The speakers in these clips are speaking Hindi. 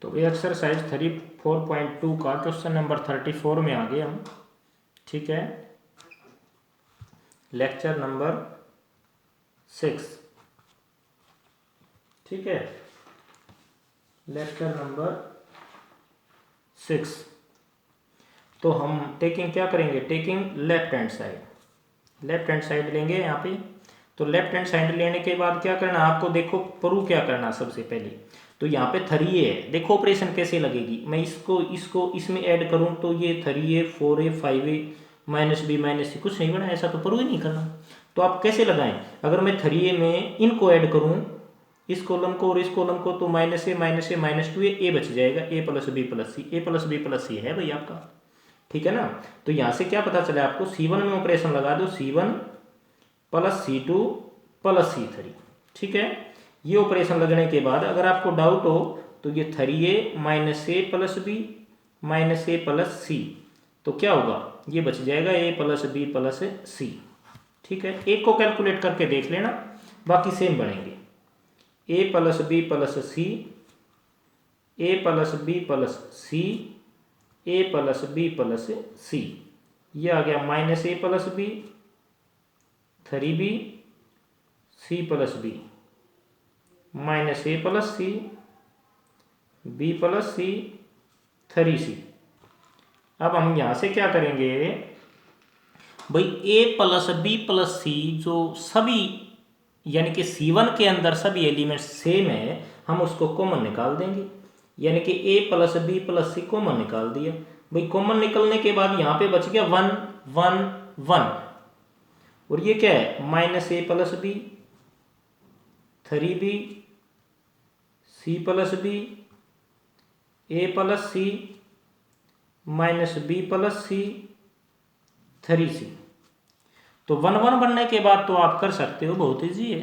तो ये एक्सरसाइज 34.2 का क्वेश्चन नंबर 34 में आ गए हम। ठीक है, लेक्चर नंबर 6। ठीक है, लेक्चर नंबर 6। तो हम टेकिंग क्या करेंगे, taking left hand side, left hand side लेंगे यहाँ पे। तो लेफ्ट हैंड साइड लेने के बाद क्या करना आपको, देखो प्रूव क्या करना सबसे पहले। तो यहाँ पे 3a है, देखो ऑपरेशन कैसे लगेगी। मैं इसको इसको इसमें ऐड करूँ तो ये 3a 4a 5a -b -c कुछ नहीं बना, ऐसा तो प्रूव ही नहीं करना। तो आप कैसे लगाएं, अगर मैं 3a में इनको ऐड करूँ, इस कॉलम को और इस कॉलम को, तो -a -2a a बच जाएगा, a + b + c, a + b + c है भाई आपका। ठीक है ना। तो यहाँ से क्या पता चला आपको, C1 में ऑपरेशन लगा दो, C1 + C2 + C3। ठीक है, ये ऑपरेशन लगने के बाद अगर आपको डाउट हो तो ये 3a -a + b -a + c, तो क्या होगा, ये बच जाएगा a + b + c। ठीक है, एक को कैलकुलेट करके देख लेना, बाकी सेम बनेंगे। a + b + c, a + b + c, a + b + c, ये आ गया -a + b 3b c + b -a + c b + c 3c। अब हम यहाँ से क्या करेंगे भाई, a + b + c जो सभी यानी कि C1 के अंदर सभी एलिमेंट्स सेम है, हम उसको कॉमन निकाल देंगे। यानी कि a + b + c कॉमन निकाल दिया भाई। कॉमन निकलने के बाद यहाँ पे बच गया 1 1 1, और ये क्या है -a + b 3b c + b a + c -b + c 3c। तो 1 1 बनने के बाद तो आप कर सकते हो, बहुत ईजी है।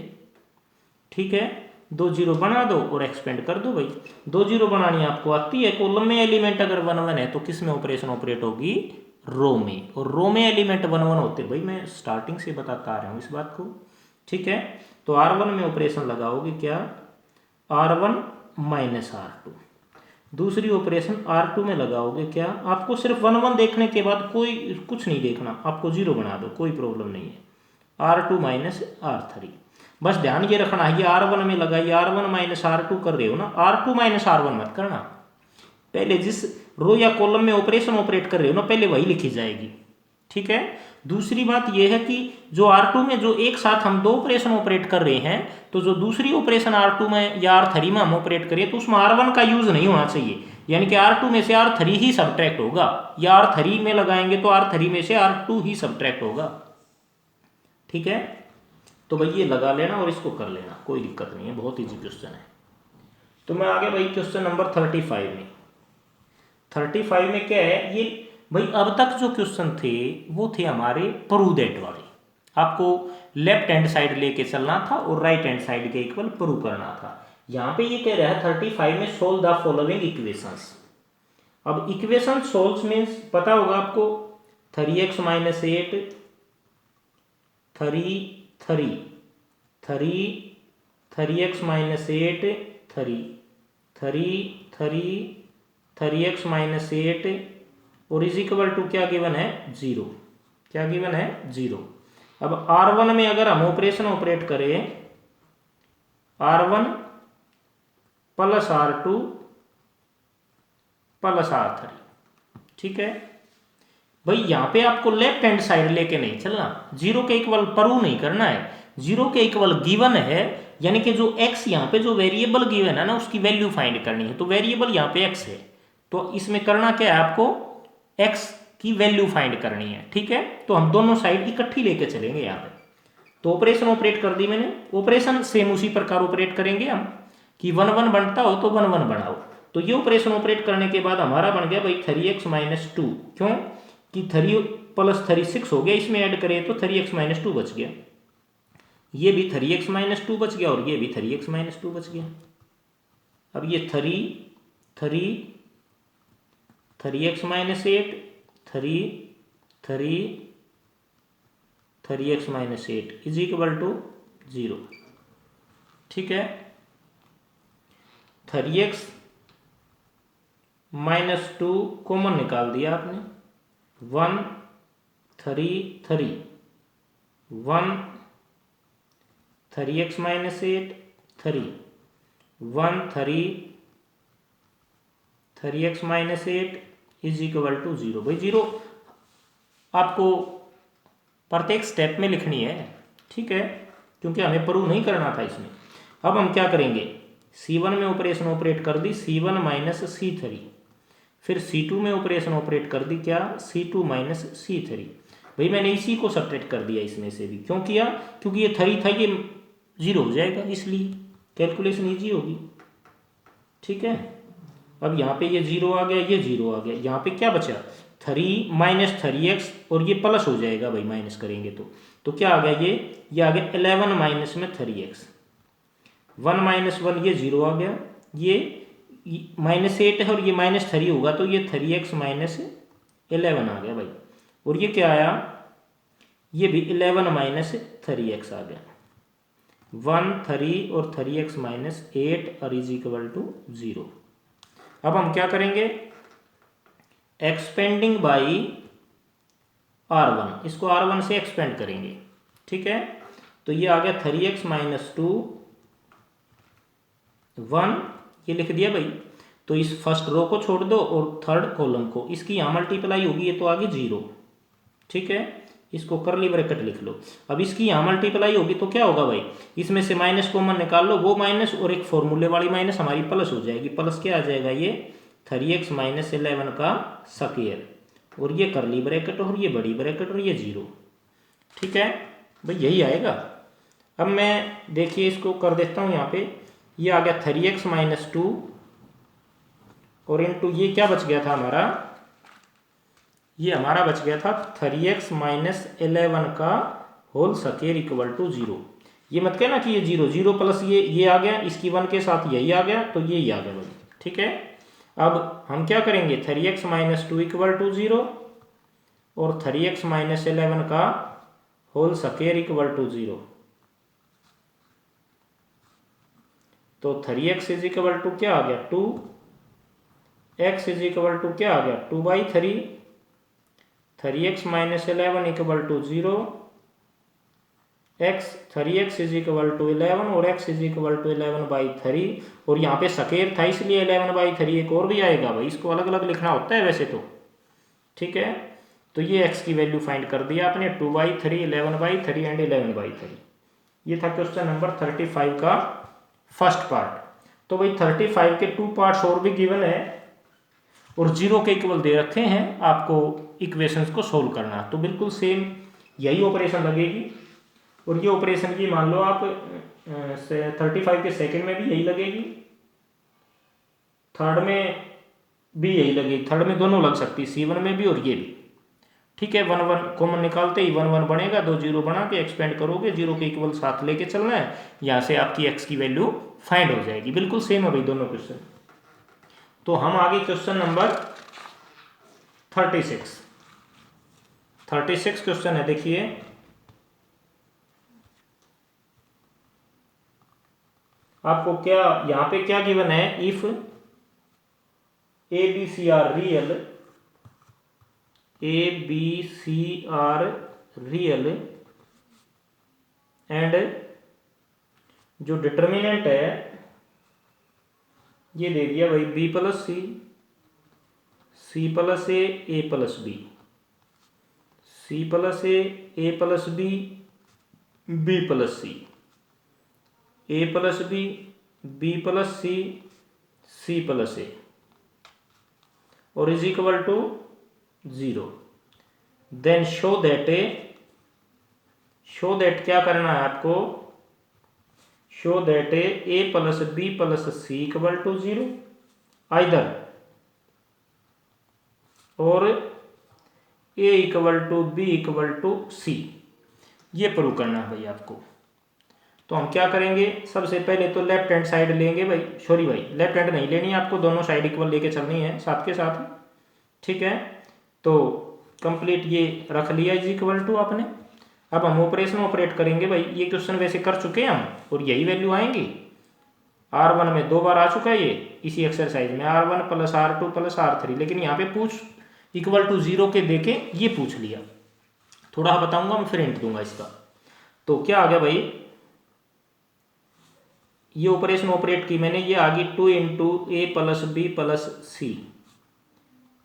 ठीक है, 2 0 बना दो और एक्सपेंड कर दो भाई। 2 0 बनानी आपको आती है। कॉलम में एलिमेंट अगर 1 1 है तो किस में ऑपरेशन ऑपरेट होगी, रो में। और रो में एलिमेंट 1 1 होते भाई, मैं स्टार्टिंग से बताता आ रहा हूँ इस बात को। ठीक है, तो R1 में ऑपरेशन लगाओगे क्या, R1 - R2। दूसरी ऑपरेशन R2 में लगाओगे क्या, आपको सिर्फ 1 1 देखने के बाद कोई कुछ नहीं देखना, आपको 0 बना दो, कोई प्रॉब्लम नहीं है। R2 - R3, बस ध्यान ये रखना है, ये R1 में लगाइए, R1 - R2 कर रहे हो ना, R2 - R1 मत करना। पहले जिस रो या कॉलम में ऑपरेशन ऑपरेट कर रहे हो ना, पहले वही लिखी जाएगी। ठीक है, दूसरी बात यह है कि जो R2 में जो एक साथ हम 2 ऑपरेशन ऑपरेट कर रहे हैं, तो जो दूसरी ऑपरेशन R2 में या R3 में हम ऑपरेट करिए तो उसमें R1 का यूज नहीं होना चाहिए। यानी कि R2 में से R3 ही सबट्रैक्ट होगा, या R3 में लगाएंगे तो R3 में से R2 ही सबट्रैक्ट होगा। ठीक है, तो भाई ये लगा लेना और इसको कर लेना, कोई दिक्कत नहीं है, बहुत ईजी क्वेश्चन है। तो मैं आगे भाई क्वेश्चन नंबर 35 में। 35 में क्या है ये भाई, अब तक जो क्वेश्चन थे वो थे हमारे प्रूव दैट वाले। आपको लेफ्ट हैंड साइड लेके चलना था और राइट हैंड साइड के इक्वल प्रूव करना था। यहाँ पे ये कह रहा है 35 में सोल्व द फॉलोइंग इक्वेशंस। अब इक्वेशन सोल्व मीन्स पता होगा आपको, 3x - 8 3 3 3 3x - 8 3 3 3 3x - 8 और इज इक्वल टू क्या गिवन है, 0। क्या गिवन है, 0। अब R1 में अगर हम ऑपरेशन ऑपरेट करें, R1 + R2 + R3। ठीक है भाई, यहां पे आपको लेफ्ट हैंड साइड लेके नहीं चलना, 0 के इक्वल प्रूव नहीं करना है। 0 के इक्वल गिवन है, यानी कि जो x यहाँ पे जो वेरिएबल गिवन है ना, उसकी वैल्यू फाइंड करनी है। तो वेरिएबल यहाँ पे x है, तो इसमें करना क्या है आपको, x की वैल्यू फाइंड करनी है। ठीक है, तो हम दोनों साइड इकट्ठी लेके चलेंगे यहाँ पे। तो ऑपरेशन ऑपरेट कर दी मैंने, ऑपरेशन सेम उसी प्रकार ऑपरेट करेंगे हम कि 1 1 बनता हो तो 1 1 बनाओ। तो ये ऑपरेशन ऑपरेट करने के बाद हमारा बन गया भाई 3x - 2, क्यों कि 3 + 3 6 हो गया, इसमें ऐड करें तो 3x - 2 बच गया। ये भी 3x - 2 बच गया और ये भी 3x - 2 बच गया। अब ये 3 3 3x - 8 3 3 3x - 8 is equal to 0। ठीक है, 3x -2 कॉमन निकाल दिया आपने, 1 3 3 1 3x - 8 3 1 3 3x - 8 is equal to 0। भाई 0 आपको प्रत्येक स्टेप में लिखनी है, ठीक है, क्योंकि हमें प्रूव नहीं करना था इसमें। अब हम क्या करेंगे, C1 में ऑपरेशन ऑपरेट कर दी C1 - C3, फिर C2 में ऑपरेशन ऑपरेट कर दी क्या, C2 - C3। भाई मैंने इसी को सब्ट्रैक्ट कर दिया इसमें से भी, क्यों किया, क्योंकि ये 3 था, ये 0 हो जाएगा, इसलिए कैलकुलेशन ईजी होगी, ठीक है। अब यहाँ पे ये 0 आ गया, ये 0 आ गया, यहाँ पे क्या बचा 3 - 3x, और ये प्लस हो जाएगा भाई माइनस करेंगे तो क्या आ गया, ये आ गया 11 माइनस में 3x, 1 - 1 ये 0 आ गया, ये -8 है और ये -3 होगा तो ये 3x - 11 आ गया भाई, और ये क्या आया, ये भी 11 - 3x आ गया, 1 3 और 3x - 8 और इज इक्वल टू 0। अब हम क्या करेंगे, एक्सपेंडिंग बाई R1, इसको R1 से एक्सपेंड करेंगे, ठीक है। तो ये आ गया 3x - 2 1, ये लिख दिया भाई। तो इस फर्स्ट रो को छोड़ दो और थर्ड कॉलम को, इसकी यहाँ मल्टीप्लाई होगी, ये तो आ गई 0, ठीक है, इसको करली ब्रैकेट लिख लो। अब इसकी यहाँ मल्टीप्लाई होगी तो क्या होगा भाई, इसमें से माइनस कॉमन निकाल लो, वो माइनस और एक फॉर्मूले वाली माइनस हमारी प्लस हो जाएगी, प्लस क्या आ जाएगा, ये 3x - 11 का स्क्वायर, और ये करली ब्रैकेट और ये बड़ी ब्रैकेट और ये 0, ठीक है भाई, यही आएगा। अब मैं देखिए इसको कर देता हूँ यहाँ पे, ये आ गया 3x - 2 और इनटू ये क्या बच गया था हमारा, ये हमारा बच गया था 3x - 11 का होल स्क्वायर इक्वल टू 0। ये मत कहना कि ये 0 0 प्लस ये आ गया, इसकी 1 के साथ यही आ गया, तो यही आ गया भाई, ठीक है। अब हम क्या करेंगे, 3x - 2 इक्वल टू 0 और 3x - 11 का होल स्क्वायर इक्वल टू 0, तो 3x इज इक्वल टू क्या आ गया 2, x इज इक्वल टू क्या आ गया 2/3, 3x - 11 equal to 0, 3x is equal to 11 और x इज इक्वल टू 11/3, और यहाँ पे स्क्वायर था इसलिए 11/3 एक और भी आएगा भाई, इसको अलग अलग लिखना होता है वैसे तो, ठीक है। तो ये x की वैल्यू फाइंड कर दिया आपने, 2/3, 11/3 एंड 11/3। ये था क्वेश्चन नंबर 35 का फर्स्ट पार्ट। तो भाई 35 के 2 पार्ट्स और भी गिवन है और 0 के इक्वल दे रखे हैं, आपको इक्वेशंस को सोल्व करना, तो बिल्कुल सेम यही ऑपरेशन लगेगी, और ये ऑपरेशन की मान लो आप 35 के सेकंड में भी यही लगेगी, थर्ड में भी यही लगेगी, थर्ड में दोनों लग सकती है, C1 में भी और ये भी, ठीक है। 1 1 कॉमन निकालते ही 1 1 बनेगा, 2 0 बना के एक्सपेंड करोगे, 0 के इक्वल साथ लेके चलना है, यहाँ से आपकी x की वैल्यू फाइंड हो जाएगी, बिल्कुल सेम है भाई दोनों क्वेश्चन। तो हम आगे क्वेश्चन नंबर 36 क्वेश्चन है, देखिए आपको क्या यहाँ पे क्या गिवन है, if ABC are real and जो डिटर्मिनेंट है ये दे दिया भाई B + C, C + A + B, C + A + B, B + C, A + B, B + C, C + A, और is equal to 0। Then show that क्या करना है आपको, show that A + B + C equal to 0 either, और A = B = C, ये प्रूव करना है भाई आपको। तो हम क्या करेंगे, सबसे पहले तो लेफ्ट हैंड साइड लेंगे भाई, सॉरी भाई लेफ्ट हैंड नहीं लेनी है आपको, दोनों साइड इक्वल लेके चलनी है साथ के साथ, ठीक है। तो कंप्लीट ये रख लिया इज इक्वल टू आपने। अब हम ऑपरेशन ऑपरेट करेंगे भाई, ये क्वेश्चन वैसे कर चुके हैं हम और यही वैल्यू आएंगी, R1 में 2 बार आ चुका है ये इसी एक्सरसाइज में, R1 plus R2 plus R3, लेकिन यहाँ पे पूछ इक्वल टू 0 के देके ये पूछ लिया। थोड़ा बताऊंगा मैं, फिर हिंट दूंगा इसका। तो क्या आ गया भाई, ये ऑपरेशन ऑपरेट की मैंने, ये आ गई 2 into A plus B plus C,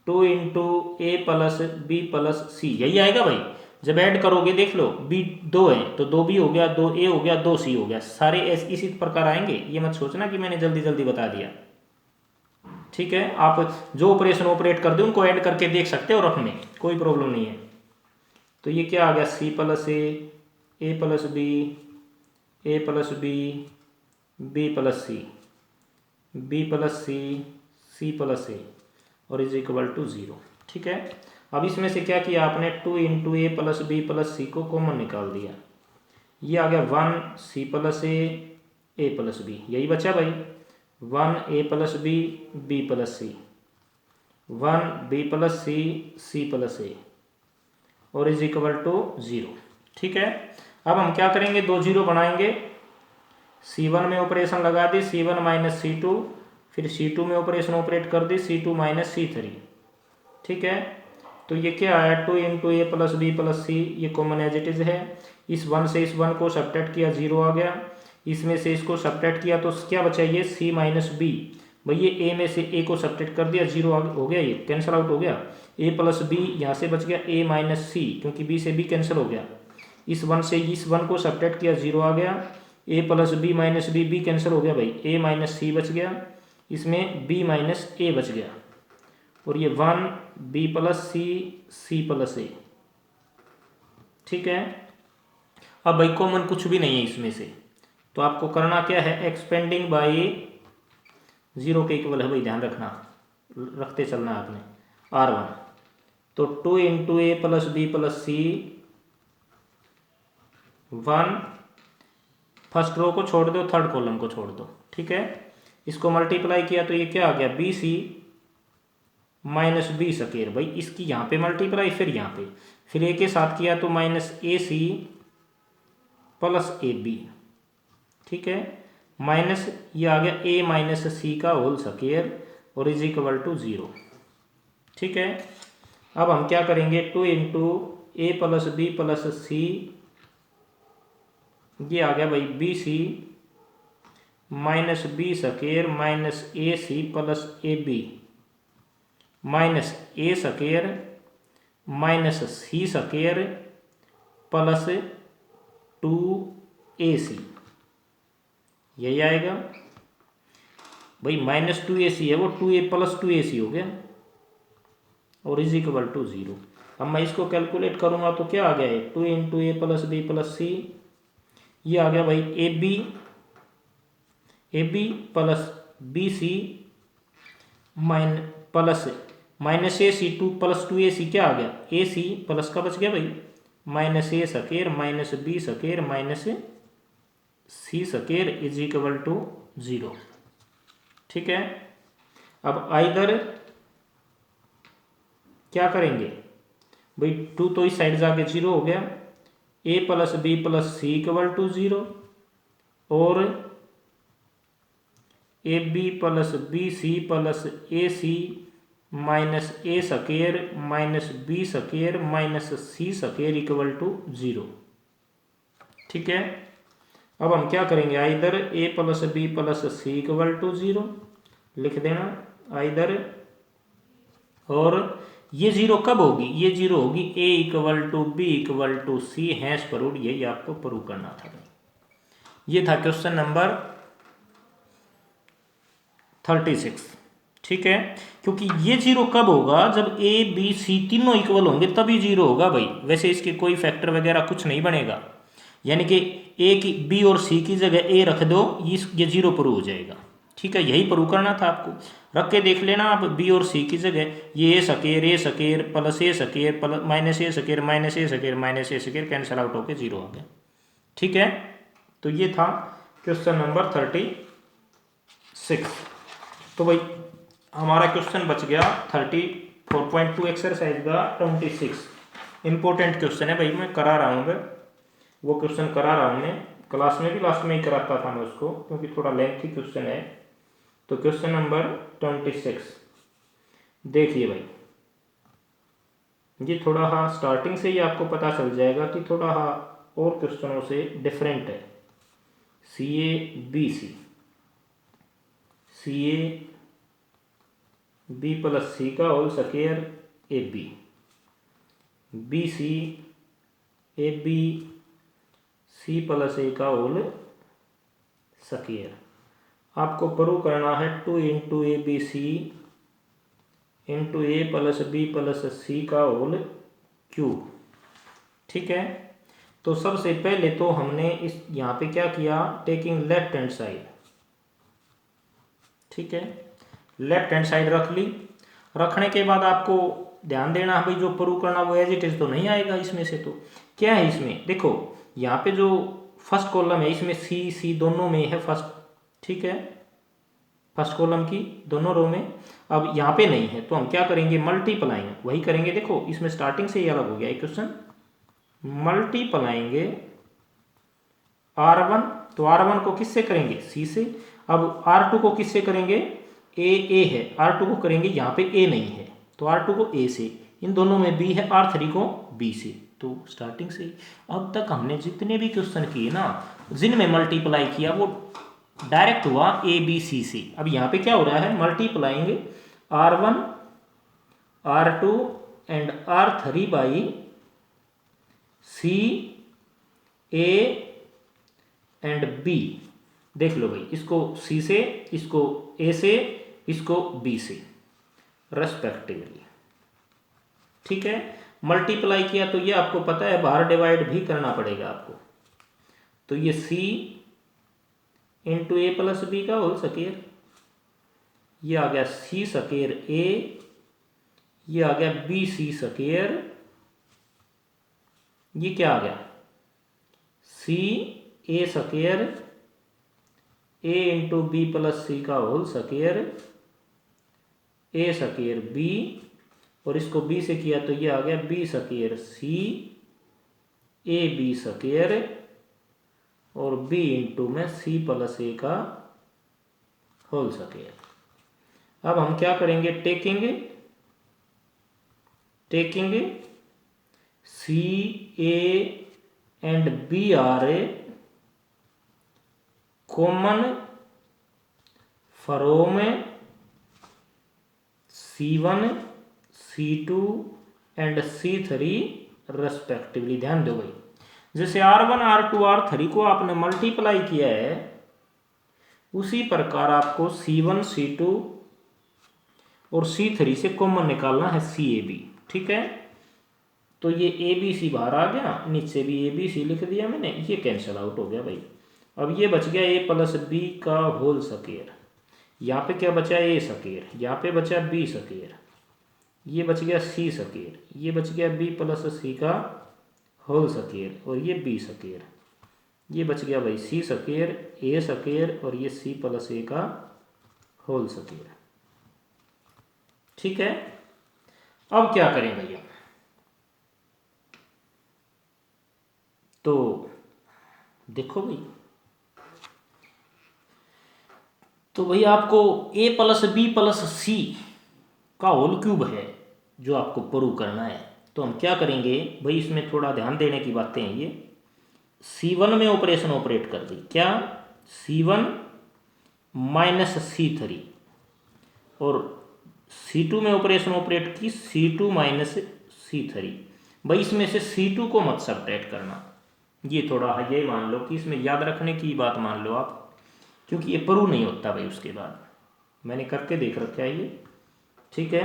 2 into A plus B plus सी, यही आएगा भाई। जब ऐड करोगे देख लो, बी 2 है तो 2b हो गया, 2a हो गया, 2c हो गया, सारे इसी प्रकार आएंगे। ये मत सोचना कि मैंने जल्दी जल्दी बता दिया, ठीक है। आप जो ऑपरेशन ऑपरेट कर दो उनको ऐड करके देख सकते हो रफ में, कोई प्रॉब्लम नहीं है। तो ये क्या आ गया, c प्लस ए प्लस बी, ए प्लस बी, बी प्लस सी, बी प्लस सी, सी प्लस ए और इज इक्वल टू 0, ठीक है। अब इसमें से क्या किया आपने, 2 into A plus B plus सी को कॉमन निकाल दिया, ये आ गया 1 सी प्लस ए प्लस बी, यही बचा भाई, 1 ए प्लस बी प्लस सी, 1 बी प्लस सी प्लस ए और इज इक्वल टू 0, ठीक है। अब हम क्या करेंगे, 2 0 बनाएंगे, C1 में ऑपरेशन लगा दी, C1 माइनस C2, फिर C2 में ऑपरेशन ऑपरेट कर दी, C2 माइनस C3, ठीक है। तो ये क्या आया, 2 into A plus B plus C, ये कॉमन एज इट इज है। इस 1 से इस 1 को सब्ट्रैक्ट किया, 0 आ गया, इसमें से इसको सब्ट्रैक्ट किया तो क्या बचा, ये C माइनस बी, भाई ये ए में से ए को सब्ट्रैक्ट कर दिया, 0 हो गया, ये कैंसिल आउट हो गया, ए प्लस बी यहाँ से बच गया ए माइनस सी, क्योंकि बी से बी कैंसिल हो गया, इस 1 से इस 1 को सब्ट्रैक्ट किया, 0 आ गया, A plus B minus B cancel हो गया भाई, ए माइनस सी बच गया, इसमें बी माइनस ए बच गया, और ये 1 बी प्लस सी प्लस ए, ठीक है। अब भाई कॉमन कुछ भी नहीं है इसमें से, तो आपको करना क्या है, एक्सपेंडिंग बाय 0 के इक्वल है भाई, ध्यान रखना, रखते चलना आपने, R1, तो 2 into A plus B plus C, 1, first row को छोड़ दो, थर्ड कॉलम को छोड़ दो, ठीक है। इसको मल्टीप्लाई किया तो ये क्या आ गया, B C minus B square, भाई इसकी यहाँ पे मल्टीप्लाई, फिर यहाँ पे, फिर ए के साथ किया तो minus A C plus A B, ठीक है, माइनस ये आ गया ए माइनस सी का होल स्क्वायर और इज इक्वल टू 0, ठीक है। अब हम क्या करेंगे, 2 into A plus B plus C, ये आ गया भाई B C minus B square minus A C plus A B minus A square minus C square plus 2ac, यही आएगा भाई, माइनस 2ac है वो, 2a प्लस 2ac हो गया और इज इक्वल टू 0। अब मैं इसको कैलकुलेट करूंगा तो क्या आ गया है, 2 into A plus B plus C, ये आ गया भाई A B plus B C plus minus A C 2 plus 2ac, क्या आ गया, ए सी प्लस का बच गया भाई, minus A square minus B square minus C square is equal to 0, ठीक है। अब आइदर क्या करेंगे भाई, 2 तो इस साइड जाके 0 हो गया, A plus B plus C equal to 0 और A B plus B C plus A C minus A square minus B square minus C square equal to 0, ठीक है। अब हम क्या करेंगे, either A plus B plus C equal to 0 लिख देना आइदर, और ये 0 कब होगी, ये 0 होगी A equal to B equal to C, hence proved, यही आपको प्रूव करना था। ये था क्वेश्चन नंबर 36, ठीक है। क्योंकि ये 0 कब होगा, जब ए बी सी तीनों इक्वल होंगे तभी 0 होगा भाई, वैसे इसके कोई फैक्टर वगैरह कुछ नहीं बनेगा, यानी कि ए की बी और सी की जगह ए रख दो, ये 0 प्रूव हो जाएगा, ठीक है। यही प्रूव करना था आपको, रख के देख लेना आप, बी और सी की जगह ये ए square plus A square plus minus A square minus A square minus A square cancel out होकर 0 आ गया, ठीक है। तो ये था क्वेश्चन नंबर 36। तो भाई हमारा क्वेश्चन बच गया 34.2 एक्सरसाइज का 26, इंपॉर्टेंट क्वेश्चन है भाई, मैं करा रहा हूँ, वो क्वेश्चन करा रहा हूँ मैं, क्लास में भी लास्ट में ही कराता था मैं उसको, क्योंकि थोड़ा लेंथी क्वेश्चन है। तो क्वेश्चन नंबर 26 देखिए भाई, ये थोड़ा हाँ स्टार्टिंग से ही आपको पता चल जाएगा कि थोड़ा हाँ और क्वेश्चनों से डिफरेंट है। C A B C, C A B plus C का whole square A B C A B C plus A का होल स्क्वायर। आपको प्रूव करना है 2 into A B C into A plus B plus C का होल क्यूब। ठीक है, तो सबसे पहले तो हमने इस यहाँ पे क्या किया, टेकिंग लेफ्ट हैंड साइड। ठीक है, लेफ्ट हैंड साइड रख ली। रखने के बाद आपको ध्यान देना है भाई, जो प्रूव करना वो एज इट इज तो नहीं आएगा इसमें से। तो क्या है इसमें, देखो यहाँ पे जो फर्स्ट कॉलम है इसमें सी सी दोनों में है फर्स्ट। ठीक है, फर्स्ट कॉलम की दोनों रो में। अब यहाँ पे नहीं है तो हम क्या करेंगे, मल्टीप्लाइंग वही करेंगे। देखो इसमें स्टार्टिंग से ही अलग हो गया एक क्वेश्चन, मल्टीप्लाइंगे R1, तो R1 को किससे करेंगे, C से। अब R2 को किससे करेंगे, A है, R2 को करेंगे, यहाँ पे A नहीं है तो R2 को A से, इन दोनों में B है, R3 को B से। तो स्टार्टिंग से अब तक हमने जितने भी क्वेश्चन किए ना, जिनमें मल्टीप्लाई किया वो डायरेक्ट हुआ ABC से। अब यहाँ पे क्या हो रहा है, multiplying R1 R2 and R3 by C A and B। देख लो भाई, इसको C से, इसको A से, इसको B से रेस्पेक्टिवली। ठीक है, मल्टीप्लाई किया तो ये आपको पता है बाहर डिवाइड भी करना पड़ेगा आपको। तो ये C into A plus B का होल स्क्वायर, ये आ गया C स्क्वायर A, ये आ गया BC स्क्वायर, ये क्या आ गया C A square A into B plus C का whole square, A square B, और इसको B से किया तो ये आ गया B square C A B square, और B इंटू में C प्लस A का होल स्क्वायर। अब हम क्या करेंगे, taking C A and B are common from C1 C2 and C3 respectively. ध्यान दो भाई, जैसे R1 R2 R3 को आपने मल्टीप्लाई किया है, उसी प्रकार आपको C1 C2 और C3 से कॉमन निकालना है CAB। ठीक है, तो ये ABC बाहर आ गया, नीचे भी ABC लिख दिया मैंने, ये कैंसिल आउट हो गया भाई। अब ये बच गया A प्लस B का होल स्क्वायर, यहाँ पे क्या बचा A स्क्वायर, यहाँ पे बचा B स्क्वायर, ये बच गया C स्क्वायर, ये बच गया B प्लस C का होल स्क्वायर, और ये B स्क्वायर, ये बच गया भाई C स्क्वायर A स्क्वायर, और ये C प्लस A का होल स्क्वायर। ठीक है, अब क्या करें भैया, तो देखो भाई, तो भाई आपको A plus B plus C का होल क्यूब है जो आपको प्रूव करना है। तो हम क्या करेंगे भाई, इसमें थोड़ा ध्यान देने की बातें हैं। ये C1 में ऑपरेशन ऑपरेट कर दी, क्या C1 माइनस C3, और C2 में ऑपरेशन ऑपरेट की C2 माइनस C3। भाई इसमें से C2 को मत सब्ट्रैक्ट करना, ये थोड़ा ये मान लो कि इसमें याद रखने की बात मान लो आप, क्योंकि ये प्रूव नहीं होता भाई। उसके बाद मैंने करके देख रखा है ये। ठीक है,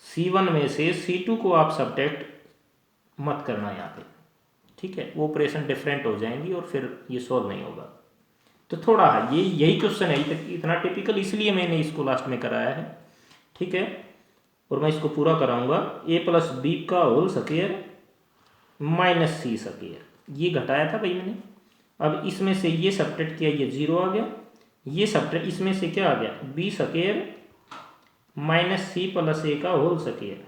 C1 में से C2 को आप सब्ट्रैक्ट मत करना यहाँ पे। ठीक है, वो ऑपरेशन डिफरेंट हो जाएंगी और फिर ये सॉल्व नहीं होगा। तो थोड़ा है ये, यही क्वेश्चन है, इतना टिपिकल, इसलिए मैंने इसको लास्ट में कराया है। ठीक है, और मैं इसको पूरा कराऊंगा। A प्लस B का whole square minus C square, ये घटाया था भाई मैंने। अब इसमें से ये सब्ट्रैक्ट किया, ये 0 आ गया, ये सब्ट्रैक्ट इसमें से क्या आ गया, B square minus C plus A का होल स्क्वायर।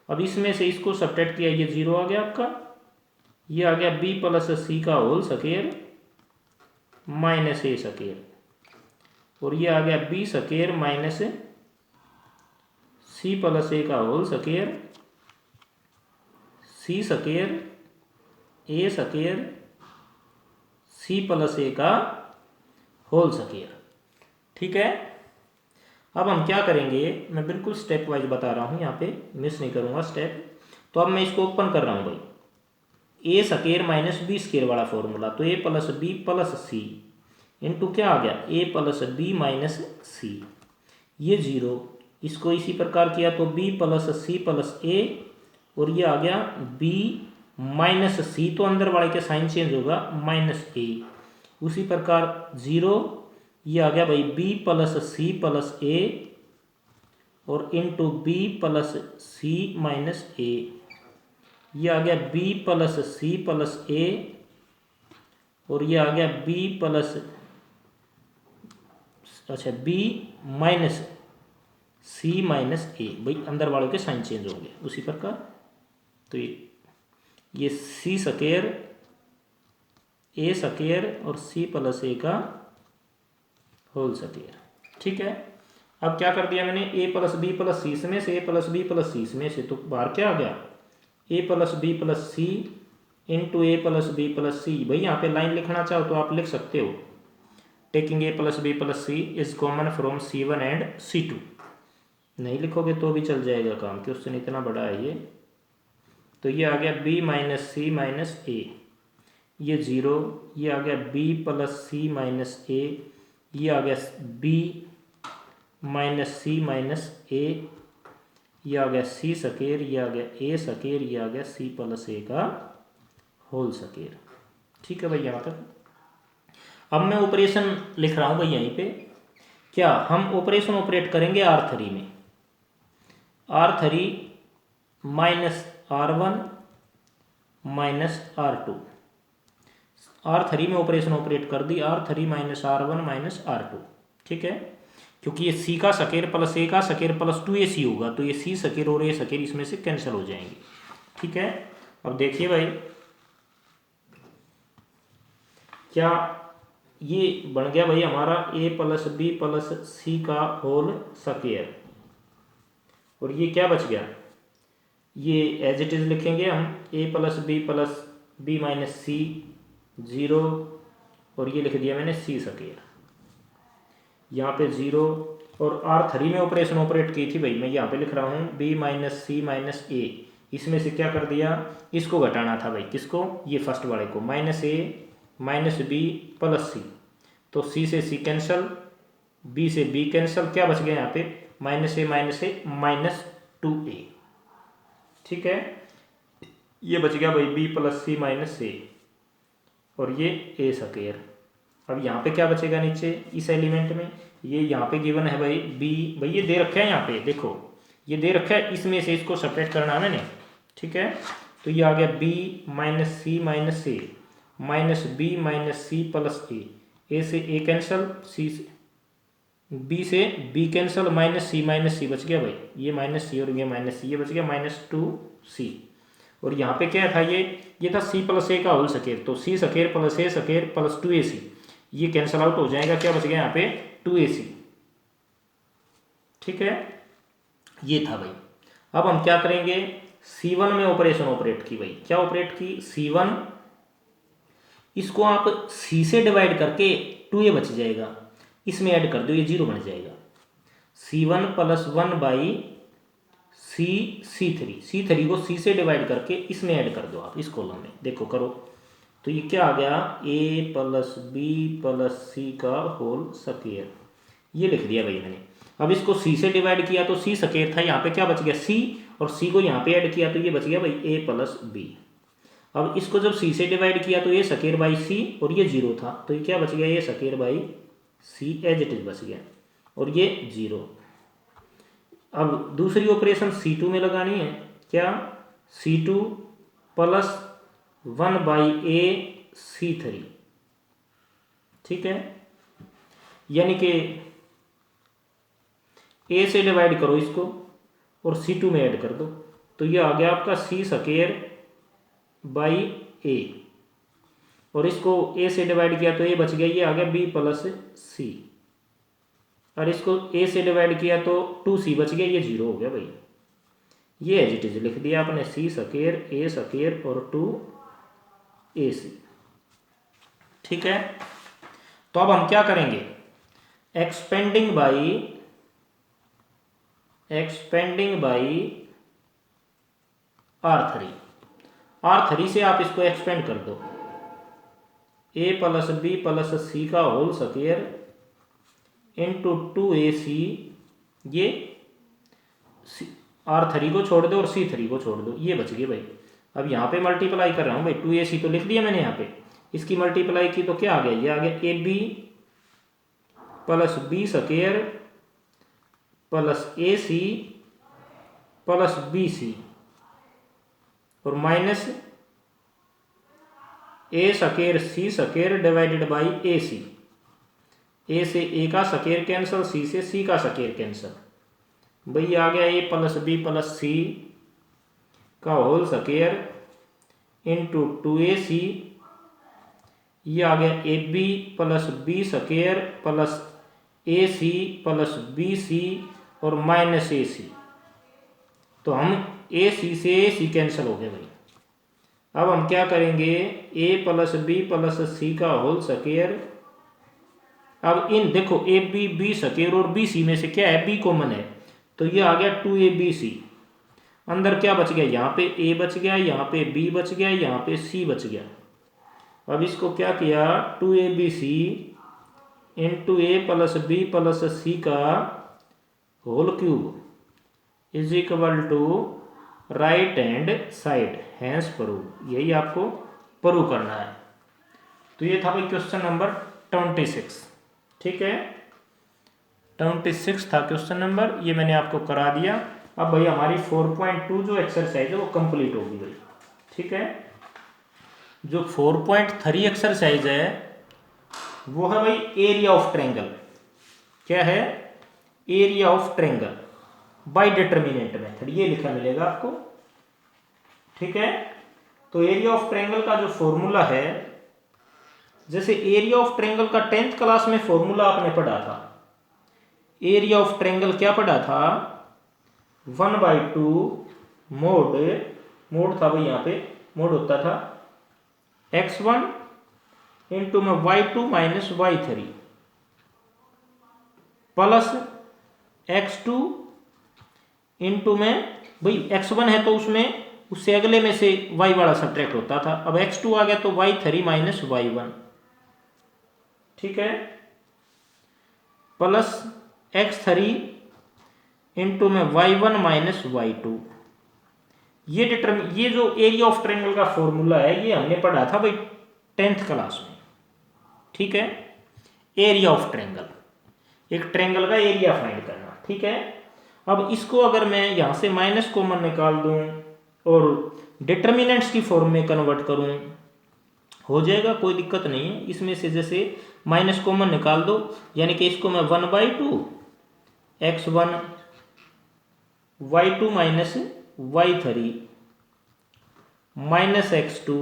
अब इसमें से इसको सब्ट्रैक्ट किया, ये 0 आ गया आपका, ये आ गया B प्लस C का whole square, minus A square, और ये आ गया B square minus C plus A का whole square, C square A square C plus A का होल स्क्वायर। ठीक है, अब हम क्या करेंगे, मैं बिल्कुल स्टेप वाइज बता रहा हूँ, यहाँ पे मिस नहीं करूँगा स्टेप। तो अब मैं इसको ओपन कर रहा हूँ भाई, ए स्क्वायर माइनस बी स्क्वायर वाला फॉर्मूला, तो ए प्लस बी प्लस सी इंटू क्या आ गया, ए प्लस बी माइनस सी, ये जीरो, इसको इसी प्रकार किया तो बी प्लस सी प्लस ए, और ये आ गया बी माइनस सी, तो अंदर वाले के साइन चेंज होगा माइनस ए, उसी प्रकार जीरो, ये आ गया भाई बी प्लस सी प्लस ए और इंटू बी प्लस सी माइनस ए, ये आ गया बी प्लस सी प्लस ए, और ये आ गया बी प्लस, अच्छा बी माइनस सी माइनस ए, भाई अंदर वालों के साइन चेंज होंगे उसी प्रकार। तो ये सी स्क्वायर ए स्क्वायर और सी प्लस ए का होल स्क्वायर। ठीक है, अब क्या कर दिया मैंने, ए प्लस बी प्लस सी इसमें से, ए प्लस बी प्लस सी इसमें से, तो बाहर क्या आ गया, A plus B plus C into A plus B plus सी। भाई यहाँ पे लाइन लिखना चाहो तो आप लिख सकते हो, taking A plus B plus C is common from C1 and C2। नहीं लिखोगे तो भी चल जाएगा काम, क्वेश्चन इतना बड़ा है ये। तो ये आ गया बी माइनस सी माइनस ए, ये जीरो, ये आ गया बी प्लस सी माइनस ए, ये आ गया बी माइनस सी माइनस ए, ये आ गया सी स्क्वायर, ये आ गया ए स्क्वायर, ये आ गया सी प्लस ए का होल स्क्वायर। ठीक है भाई यहाँ तक। अब मैं ऑपरेशन लिख रहा हूँ भाई यहीं पे, क्या हम ऑपरेशन ऑपरेट करेंगे R3 में, R3 minus R1 minus R2, R3 में ऑपरेशन ऑपरेट कर दी, R3 minus R1 minus R2। ठीक है, क्योंकि ये सी का स्क्वायर प्लस ए का स्क्वायर प्लस 2ac होगा, तो ये सी स्क्वायर और ए स्क्वायर इसमें से कैंसिल हो जाएंगे। ठीक है, अब देखिए भाई क्या ये बन गया भाई हमारा ए प्लस बी प्लस सी का होल स्क्वायर, और ये क्या बच गया, ये एज इट इज लिखेंगे हम, ए प्लस बी माइनस सी जीरो, और ये लिख दिया मैंने सी स्क्वायर, यहाँ पे जीरो, और R3 में ऑपरेशन ऑपरेट की थी भाई, मैं यहाँ पे लिख रहा हूँ बी माइनस सी माइनस ए, इसमें से क्या कर दिया, इसको घटाना था भाई, किसको, ये फर्स्ट वाले को, minus A minus B plus सी, तो सी से सी कैंसल, बी से बी कैंसल, क्या बच गया यहाँ पे, माइनस ए माइनस 2a। ठीक है, ये बच गया भाई बी प्लस सी माइनस ए, और ये ए स्क्वायर। अब यहाँ पे क्या बचेगा नीचे इस एलिमेंट में, ये यहाँ पे गिवन है भाई बी, भाई ये दे रखा है यहाँ पे देखो, ये दे रखा है, इसमें से इसको सेपरेट करना है मैंने। ठीक है, तो ये आ गया B minus C minus A minus B minus C plus A से ए कैंसल, सी से बी से बी कैंसल, माइनस सी बच गया भाई, ये माइनस सी और ये माइनस सी, ये बच गया माइनस 2c, और यहाँ पे क्या था, ये था सी प्लस ए का होल स्क्वायर, तो सी स्क्वायर प्लस ए स्क्वायर प्लस 2ac, ये कैंसल आउट हो जाएगा, क्या बच गया यहाँ पे 2ac। ठीक है, ये था भाई। अब हम क्या करेंगे, C1 में ऑपरेशन ऑपरेट की भाई, क्या ऑपरेट की, C1 इसको आप C से डिवाइड करके 2a बच जाएगा, इसमें ऐड कर दो, ये जीरो बन जाएगा, C1 प्लस 1 बाई C3 को C से डिवाइड करके इसमें ऐड कर दो आप, इस कॉलम में देखो करो, तो ये क्या आ गया, a plus B plus C का होल स्क्वायर, ये लिख दिया भाई मैंने। अब इसको C से डिवाइड किया तो C स्क्वायर था, यहाँ पे क्या बच गया C, और C को यहाँ पे ऐड किया तो ये बच गया भाई a प्लस बी। अब इसको जब C से डिवाइड किया तो ये स्क्वायर बाई C, और ये जीरो था, तो ये क्या बच गया, ये square by C as it is बच गया, और ये जीरो। अब दूसरी ऑपरेशन C2 में लगानी है, क्या, C2 plus 1 by A C3। ठीक है, यानी कि ए से डिवाइड करो इसको और C2 में ऐड कर दो, तो ये आ गया आपका C स्क्वायर बाई ए, और इसको ए से डिवाइड किया तो ए बच गया, ये आ गया बी प्लस सी। और इसको ए से डिवाइड किया तो 2c बच गया, ये 0 हो गया भाई। ये एज इट इज लिख दिया आपने, सी स्क्वायर ए स्क्वायर और 2ac। ठीक है, तो अब हम क्या करेंगे, एक्सपेंडिंग बाई R3। R3 से आप इसको एक्सपेंड कर दो, a plus B plus C का होल स्क्वायर इंटू 2ac। ये R3 को छोड़ दो और C3 को छोड़ दो, ये बच गए भाई। अब यहाँ पे मल्टीप्लाई कर रहा हूँ भाई, 2ac तो लिख दिया मैंने यहाँ पे, इसकी मल्टीप्लाई की तो क्या आ गया, ये आ गया ab plus B square plus ac plus bc और minus a square c square divided by ac। a से a का स्क्वायर कैंसिल, c से c का स्क्वायर कैंसिल, भाई आ गया a plus B plus C का होल स्क्वायर इंटू 2ac। ये आ गया A B plus B square plus A C plus B C और माइनस ए सी। तो हम ए सी से ए सी कैंसिल हो गए भाई। अब हम क्या करेंगे, ए प्लस बी प्लस सी का होल स्क्वायर। अब इन देखो ए बी बी स्क्वायर और बी सी में से क्या है, बी कॉमन है, तो ये आ गया 2abc। अंदर क्या बच गया, यहाँ पे ए बच गया, यहाँ पे बी बच गया, यहाँ पे सी बच गया। अब इसको क्या किया, 2abc into A plus B plus C का whole cube is equal to right hand side, hence prove. यही आपको प्रूव करना है। तो ये था भाई क्वेश्चन नंबर 26। ठीक है, 26 था क्वेश्चन नंबर, ये मैंने आपको करा दिया। अब भाई हमारी 4.2 जो एक्सरसाइज है वो कंप्लीट होगी भाई। ठीक है, जो 4.3 एक्सरसाइज है वो है भाई एरिया ऑफ ट्रायंगल। क्या है, area of triangle bye determinant method, ये लिखा मिलेगा आपको। ठीक है, तो एरिया ऑफ ट्रायंगल का जो फॉर्मूला है, जैसे एरिया ऑफ ट्रायंगल का 10th क्लास में फॉर्मूला आपने पढ़ा था। एरिया ऑफ ट्रायंगल क्या पढ़ा था, 1/2 मोड, मोड था भाई, यहाँ पे मोड होता था x1 इंटू में y2 minus y3 plus x2 into में, भाई x1 है तो उसमें उससे अगले में से y वाला सब्ट्रैक्ट होता था। अब x2 आ गया तो y3 माइनस y1। ठीक है, प्लस x3 इंटू में y1 माइनस y2। ये जो एरिया ऑफ ट्रायंगल का फॉर्मूला है ये हमने पढ़ा था भाई 10th क्लास में। ठीक है, एरिया ऑफ ट्रायंगल, एक ट्रायंगल का एरिया फाइंड करना। ठीक है, अब इसको अगर मैं यहां से माइनस कॉमन निकाल दूं और डिटर्मिनेंट्स की फॉर्म में कन्वर्ट करूं, हो जाएगा, कोई दिक्कत नहीं है। इसमें से जैसे माइनस कॉमन निकाल दो, यानी कि इसको मैं 1/2 x1 y2 minus y3 minus x2,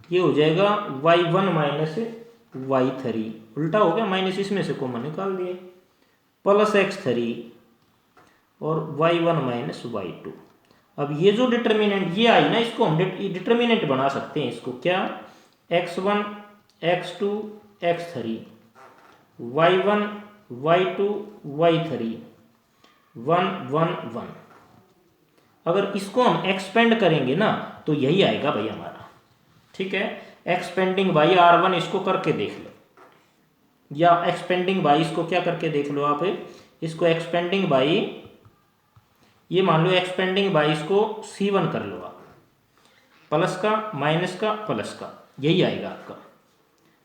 ये हो जाएगा y1 माइनस y3, उल्टा हो गया, माइनस इसमें से कॉमन निकाल दिए, प्लस x3 और y1 माइनस y2। अब ये जो डिटर्मिनेंट ये आई ना, इसको हम डिटर्मिनेंट बना सकते हैं। इसको क्या, x1 x2 x3 y1 y2 y3 1 1 1। अगर इसको हम एक्सपेंड करेंगे ना तो यही आएगा भाई हमारा। ठीक है, एक्सपेंडिंग बाई R1 इसको करके देख लो, या एक्सपेंडिंग बाई इसको क्या करके देख लो आप, इसको एक्सपेंडिंग बाई, ये मान लो एक्सपेंडिंग बाई इसको C1 कर लो आप, प्लस का माइनस का प्लस का, यही आएगा आपका।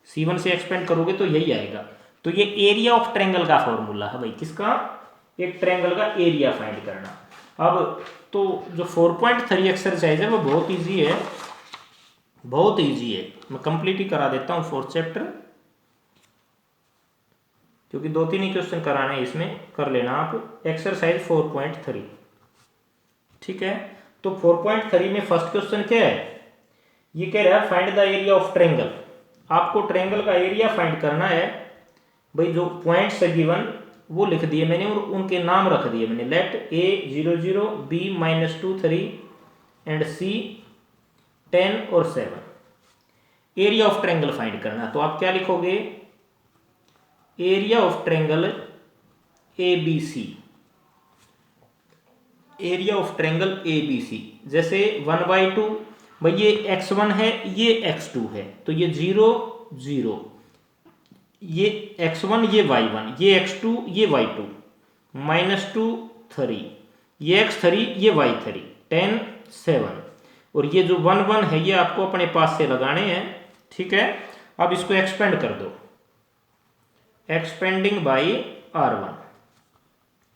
C1 से एक्सपेंड करोगे तो यही आएगा। तो ये एरिया ऑफ ट्रायंगल का फॉर्मूला है भाई, किसका, एक ट्रायंगल का एरिया फाइंड करना। अब तो जो 4.3 एक्सरसाइज है वो बहुत इजी है, बहुत इजी है। मैं कंप्लीट ही करा देता हूँ 4th चैप्टर, क्योंकि 2-3 ही क्वेश्चन कराने हैं, इसमें कर लेना आप। एक्सरसाइज 4.3। ठीक है, तो 4.3 में फर्स्ट क्वेश्चन क्या है, ये कह रहा है find the area of triangle. आपको ट्रायंगल का एरिया फाइंड करना है। भाई जो पॉइंट्स है गिवन वो लिख दिए मैंने और उनके नाम रख दिए मैंने। Late A00, B -2 3 and C 10 और 7। एरिया ऑफ ट्रायंगल फाइंड करना, तो आप क्या लिखोगे? Area of triangle ABC, area of triangle ABC। जैसे 1/2, भाई ये x1 है, ये x2 है, तो ये 0 0, ये x1 ये y1, ये x2 ये y2, -2 3, ये x3 ये y3, 10 7, और ये जो 1 1 है ये आपको अपने पास से लगाने हैं। ठीक है, अब इसको एक्सपेंड कर दो, एक्सपेंडिंग बाई R1।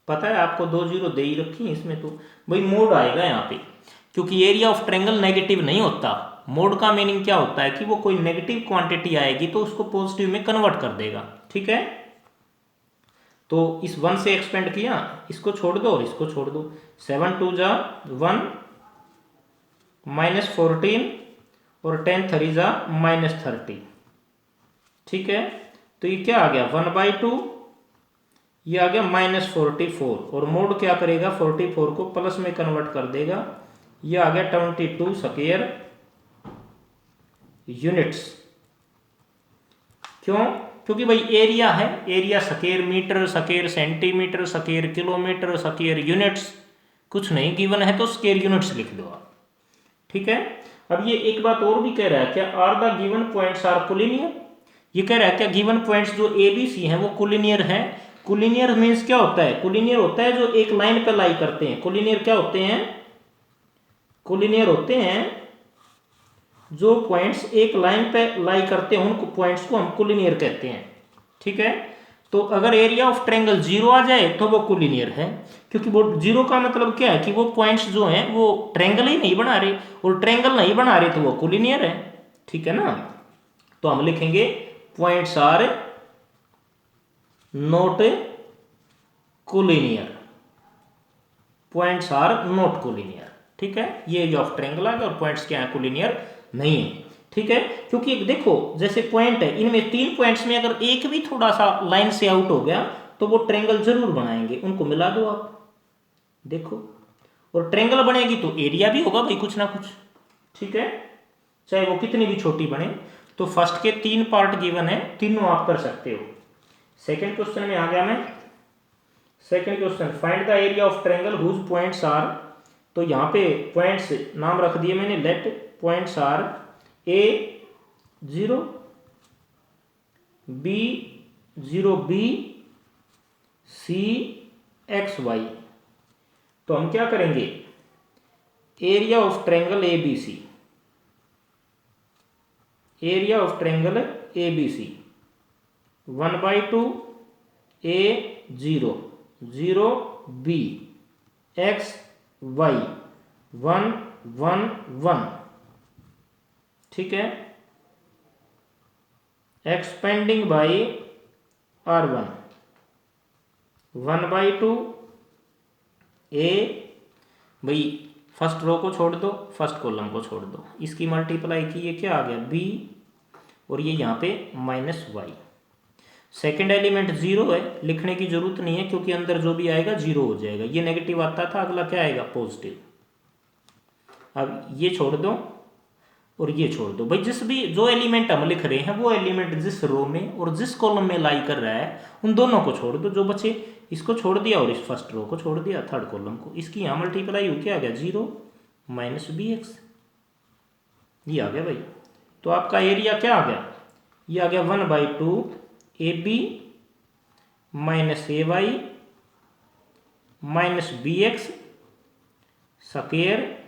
पता है आपको 2 0 दे ही रखी है इसमें, तो भाई मोड आएगा यहाँ पे, क्योंकि एरिया ऑफ ट्रायंगल नेगेटिव नहीं होता। मोड का मीनिंग क्या होता है कि वो कोई नेगेटिव क्वांटिटी आएगी तो उसको पॉजिटिव में कन्वर्ट कर देगा। ठीक है, तो इस 1 से एक्सपेंड किया, इसको छोड़ दो और इसको छोड़ दो। 7 2 जा 1 -14 और 10 3 जा -30। ठीक है, तो ये क्या आ गया? 1/2, ये आ गया -44, और मोड क्या करेगा? 44 को प्लस में कन्वर्ट कर देगा। ये आ गया 22 स्क्वायर यूनिट्स। क्यों? क्योंकि भाई एरिया है, area square metre, square centimetre, square kilometre, square units कुछ नहीं गिवन है, तो स्क्वायर यूनिट्स लिख दो आप। ठीक है, अब ये एक बात और भी कह रहा है, क्या are the given points are collinear? ये कह रहा है क्या गिवन पॉइंट्स जो ABC हैं वो कोलिनियर हैं? कोलिनियर मीन्स क्या होता है? कोलिनियर होता है जो एक लाइन पे लाई करते हैं। कोलिनियर क्या होते हैं? कोलिनियर होते हैं जो पॉइंट्स एक लाइन पे लाई करते हैं, उन पॉइंट्स को हम कोलिनियर कहते हैं। ठीक है, तो अगर एरिया ऑफ ट्रायंगल 0 आ जाए तो वो कोलिनियर है, क्योंकि वो 0 का मतलब क्या है कि वो पॉइंट्स जो हैं वो ट्रायंगल ही नहीं बना रहे, और ट्रायंगल नहीं बना रहे तो वो कोलिनियर है। ठीक है ना, तो हम लिखेंगे points are not collinear, points are not collinear. ठीक है, ये एरिया ऑफ ट्रायंगल आ गया और पॉइंट्स क्या है? कोलिनियर नहीं है। ठीक है, क्योंकि देखो जैसे पॉइंट है, इनमें 3 पॉइंट्स में अगर एक भी थोड़ा सा लाइन से आउट हो गया तो वो ट्रायंगल जरूर बनाएंगे, उनको मिला दो आप, देखो, और ट्रायंगल बनेगी तो एरिया भी होगा भाई कुछ ना कुछ। ठीक है, चाहे वो कितनी भी छोटी बने। तो फर्स्ट के 3 पार्ट गिवन है, तीनों आप कर सकते हो। सेकेंड क्वेश्चन में आ गया मैं। Second question, find the area of triangle whose points are. तो यहाँ पे पॉइंट्स नाम रख दिए मैंने, let points are A0, B0B, C XY। तो हम क्या करेंगे? Area of triangle ABC, area of triangle ABC 1/2 A0 0B XY 1 1 1। ठीक है, एक्सपेंडिंग बाई R1 1/2 A, भाई फर्स्ट रो को छोड़ दो, फर्स्ट कॉलम को छोड़ दो, इसकी मल्टीप्लाई की, ये क्या आ गया? B, और ये यहाँ पे -y। सेकेंड एलिमेंट 0 है, लिखने की जरूरत नहीं है क्योंकि अंदर जो भी आएगा 0 हो जाएगा। ये नेगेटिव आता था, अगला क्या आएगा? पॉजिटिव। अब ये छोड़ दो और ये छोड़ दो। भाई जिस भी जो एलिमेंट हम लिख रहे हैं वो एलिमेंट जिस रो में और जिस कॉलम में लाई कर रहा है उन दोनों को छोड़ दो, जो बचे इसको छोड़ दिया और इस फर्स्ट रो को छोड़ दिया, थर्ड कॉलम को। इसकी यहाँ मल्टीप्लाई हो क्या आ गया? 0 -bx, ये आ गया भाई। तो आपका एरिया क्या आ गया? ये आ गया 1/2 AB -ay -bx square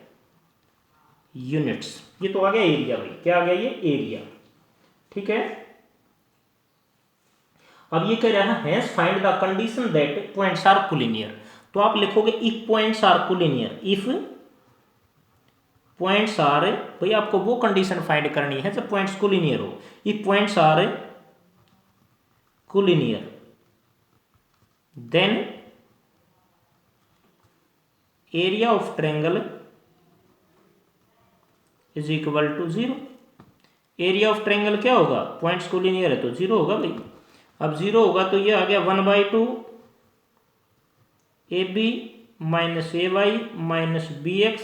units. ये तो आ गया एरिया भाई, क्या आ गया? ये एरिया। ठीक है, अब ये कह रहा है hence find the condition that points are collinear. तो आप लिखोगे if points are collinear, if points are, भाई आपको वो कंडीशन फाइंड करनी है जब पॉइंट्स कोलिनियर हो। If points are collinear then area of triangle is equal to 0। Area of triangle क्या होगा, पॉइंट्स को लीनियर है तो 0 होगा भाई। अब 0 होगा तो ये आ गया 1/2 AB minus AY minus BX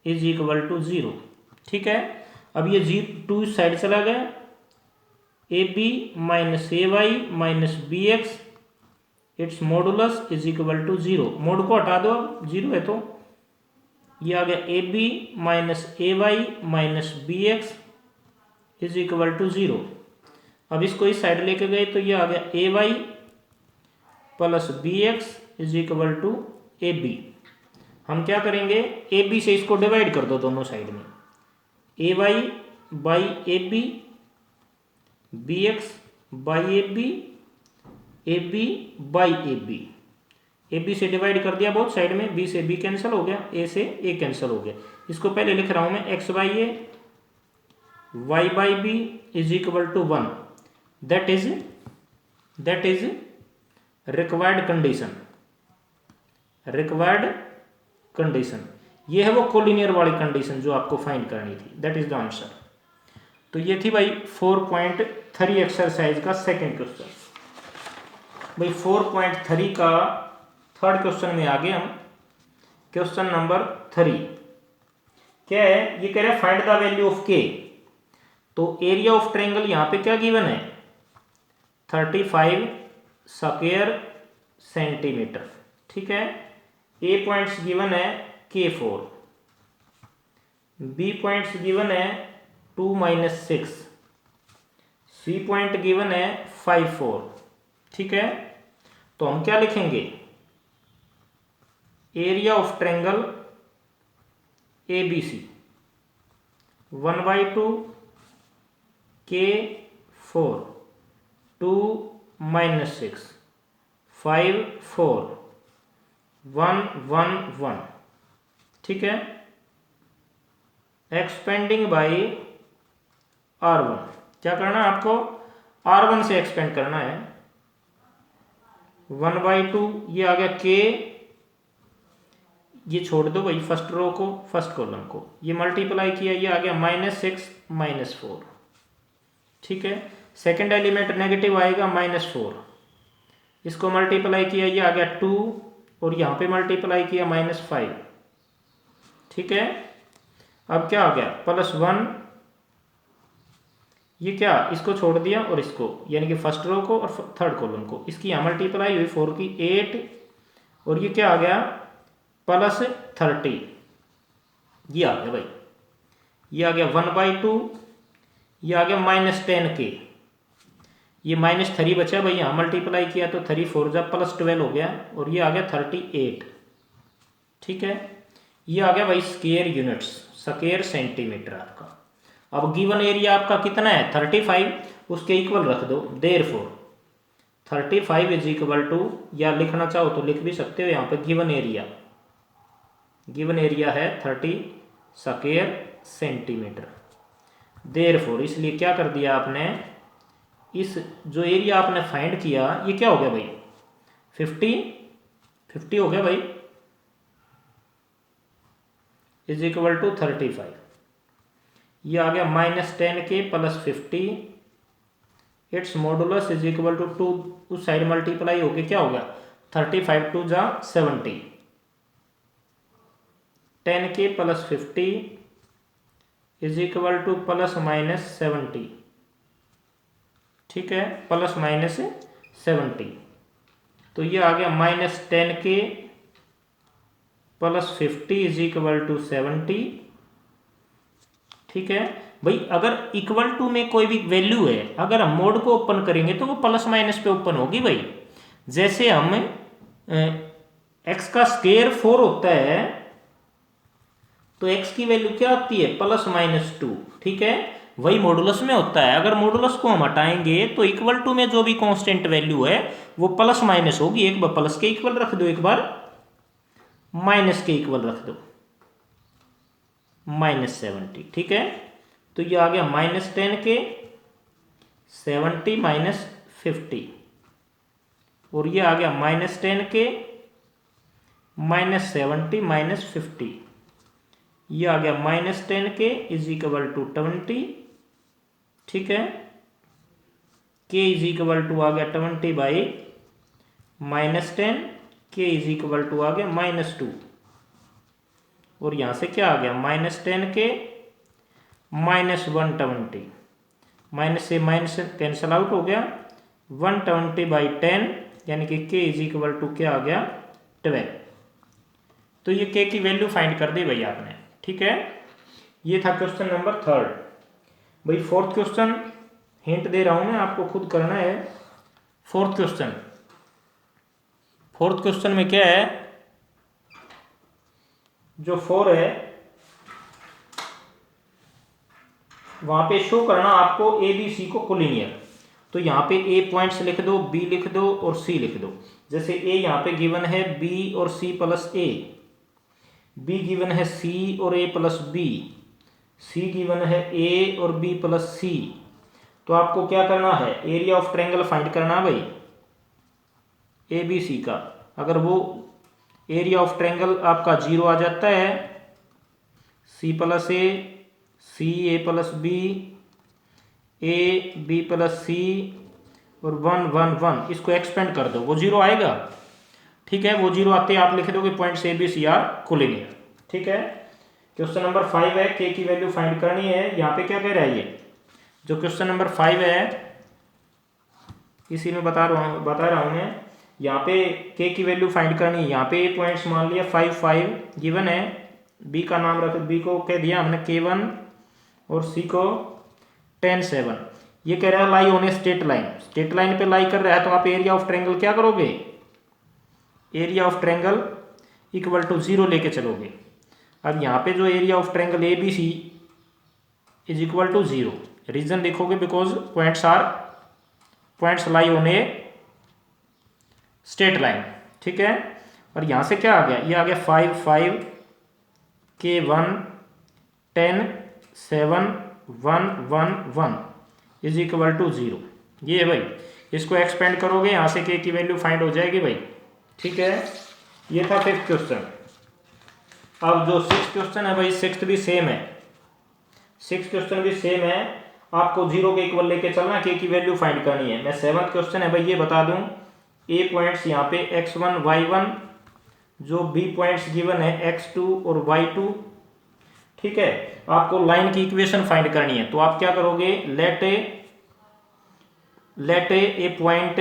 is equal to 0। ठीक है, अब ये 2 इस साइड चला गया, AB minus AY minus BX its modulus is equal to 0। Mod को हटा दो, 0 है तो ये आ गया AB minus AY minus BX is equal to 0। अब इसको इस साइड लेके गए तो ये आ गया AY plus BX is equal to AB। हम क्या करेंगे, AB से इसको डिवाइड कर दो दोनों साइड में, AY by AB, BX by AB, AB by AB। AB से डिवाइड कर दिया बोथ साइड में, B से B कैंसिल हो गया, A से A कैंसिल हो गया। इसको पहले लिख रहा हूं मैं x by A y by B is equal to 1। That is required condition. ये है वो कोलिनियर वाली कंडीशन जो आपको फाइंड करनी थी। That is the answer. तो ये थी भाई 4.3 एक्सरसाइज का सेकेंड क्वेश्चन। भाई 4.3 का थर्ड क्वेश्चन में आ गए हम। क्वेश्चन नंबर 3 क्या है, ये कह रहा है find the value of k। तो एरिया ऑफ ट्रायंगल यहां पे क्या गिवन है, 35 स्क्वायर सेंटीमीटर। ठीक है, A पॉइंट्स गिवन है K4, B पॉइंट्स गिवन है 2-6, C पॉइंट गिवन है 5-4। ठीक है, तो हम क्या लिखेंगे, area of triangle ABC 1/2 K4 2-6 5-4 1-1-1। ठीक है, एक्सपेंडिंग बाई R1। क्या करना है आपको, R1 से एक्सपेंड करना है। 1/2 ये आ गया K, ये छोड़ दो भाई फर्स्ट रो को, फर्स्ट कॉलम को, ये मल्टीप्लाई किया, ये आ गया -6 -4। ठीक है, सेकंड एलिमेंट नेगेटिव आएगा -4, इसको मल्टीप्लाई किया, ये आ गया 2 और यहाँ पे मल्टीप्लाई किया -5। ठीक है, अब क्या आ गया +1, ये क्या, इसको छोड़ दिया और इसको, यानी कि फर्स्ट रो को और थर्ड कॉलम को, इसकी यहाँ मल्टीप्लाई हुई 4 की 8 और ये क्या आ गया +30। ये आ गया भाई, ये आ गया 1/2, ये आ गया -10K, ये -3 बचा भाई, यहाँ मल्टीप्लाई किया तो 3 4 जा +12 हो गया और ये आ गया 38। ठीक है, ये आ गया भाई स्क्वायर यूनिट्स, स्क्वायर सेंटीमीटर आपका। अब गिवन एरिया आपका कितना है 35, उसके इक्वल रख दो, देयरफॉर 35 इज इक्वल टू, या लिखना चाहो तो लिख भी सकते हो यहाँ पे, गिवन एरिया है 30 स्क्वायर सेंटीमीटर। देयरफॉर, इसलिए क्या कर दिया आपने, इस जो एरिया आपने फाइंड किया ये क्या हो गया भाई 50 हो गया भाई, इज इक्वल टू 35। ये आ गया -10K + 50, its modulus is equal to 2, उस साइड मल्टीप्लाई होके क्या हो गया 35 2 जा 70, 10K + 50 इज इक्वल टू ±70। ठीक है, ±70। तो ये आ गया -10K + 50 इज इक्वल टू 70। ठीक है भाई, अगर इक्वल टू में कोई भी वैल्यू है, अगर हम मोड को ओपन करेंगे तो वो प्लस माइनस पे ओपन होगी भाई। जैसे हम x का स्क्वायर 4 होता है तो x की वैल्यू क्या आती है +-2। ठीक है, वही मॉडुलस में होता है। अगर मॉडुलस को हम हटाएंगे तो इक्वल टू में जो भी कांस्टेंट वैल्यू है वो प्लस माइनस होगी। एक बार प्लस के इक्वल रख दो, एक बार माइनस के इक्वल रख दो, -70। ठीक है, तो ये आ गया -10K 70 -50 और ये आ गया -10K -70 -50, ये आ गया -10K इज इक्वल टू 20, ठीक है। के इज इक्वल टू आ गया 20/10 के इज इक्वल टू आ गया -2 और यहाँ से क्या आ गया -10 के -120 माइनस से माइनस कैंसल आउट हो गया 120/10 यानी कि के इज इक्वल टू क्या आ गया 12। तो ये के की वैल्यू फाइंड कर दी भाई आपने, ठीक है। ये था क्वेश्चन नंबर 3। भाई 4th क्वेश्चन हिंट दे रहा हूं मैं आपको, खुद करना है। 4th क्वेश्चन में क्या है, जो 4 है वहां पे शो करना आपको ए बी सी को कोलिनियर। तो यहाँ पे ए पॉइंट्स लिख दो, बी लिख दो और सी लिख दो। जैसे ए यहाँ पे गिवन है बी और C plus A, B given है सी और A plus B, C given है ए और बी प्लस सी। तो आपको क्या करना है, एरिया ऑफ ट्रायंगल फाइंड करना है भाई ए बी सी का। अगर वो एरिया ऑफ ट्रायंगल आपका 0 आ जाता है, C plus A, C A plus B, A B plus C और 1 1 1, इसको एक्सपेंड कर दो, वो 0 आएगा, ठीक है। वो 0 आते आप लिख दोगे points A B C are collinear, ठीक है। क्वेश्चन नंबर 5 है, के की वैल्यू फाइंड करनी है। यहाँ पे क्या कह रहा है, ये जो क्वेश्चन नंबर 5 है इसी में बता रहा हूँ मैं। यहाँ पे के की वैल्यू फाइंड करनी है। यहाँ पे ए पॉइंट्स मान लिया 5 5 गिवन है, बी का नाम रख, बी को कह दिया हमने K1 और सी को 10 7। ये कह रहा है लाई on a straight line, straight line पे लाई कर रहा है, तो आप एरिया ऑफ ट्रायंगल क्या करोगे, area of triangle equal to 0 लेके चलोगे। अब यहाँ पे जो area of triangle A B C is equal to 0, reason देखोगे because points lie on a straight line, ठीक है। और यहाँ से क्या आ गया, ये आ गया 5 5 K1 10 7 1 1 1 इज इक्वल टू 0। ये है भाई, इसको एक्सपेंड करोगे यहाँ से के की वैल्यू फाइंड हो जाएगी भाई, ठीक है। ये था 5th क्वेश्चन। अब जो 6th क्वेश्चन है भाई, 6th भी सेम है, 6th क्वेश्चन भी सेम है। आपको 0 के इक्वल लेके चलना, के की वैल्यू फाइंड करनी है। मैं 7th क्वेश्चन है भाई, ये बता दूं, ए पॉइंट्स यहाँ पे x1 y1, जो बी पॉइंट्स गिवन है x2 और y2, ठीक है। आपको लाइन की इक्वेशन फाइंड करनी है, तो आप क्या करोगे, let a point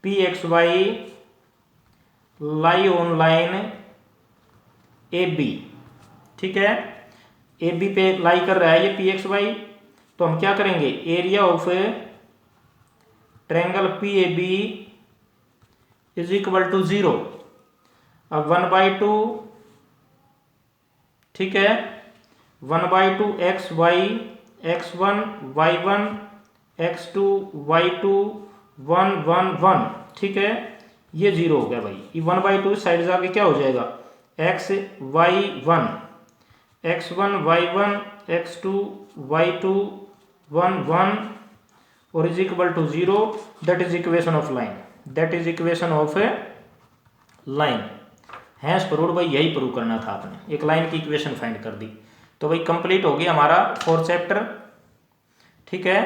P X Y lie on line A B, ठीक है। ए बी पे लाई कर रहा है ये पी एक्स वाई, तो हम क्या करेंगे, area of triangle P A B is equal to 0। अब 1/2, ठीक है, 1/2 x Y x1 y1 x2 y2 1 1 1, ठीक है। ये 0 हो गया भाई, ये 1/2 साइड जाके क्या हो जाएगा, x y1 x1 y1 x2 y2 1 1 और is equal to 0। That is equation of line, that is equation of a line. Hence proved भाई, यही प्रूव करना था आपने, एक लाइन की इक्वेशन फाइंड कर दी। तो भाई कंप्लीट हो गया हमारा 4th चैप्टर, ठीक है।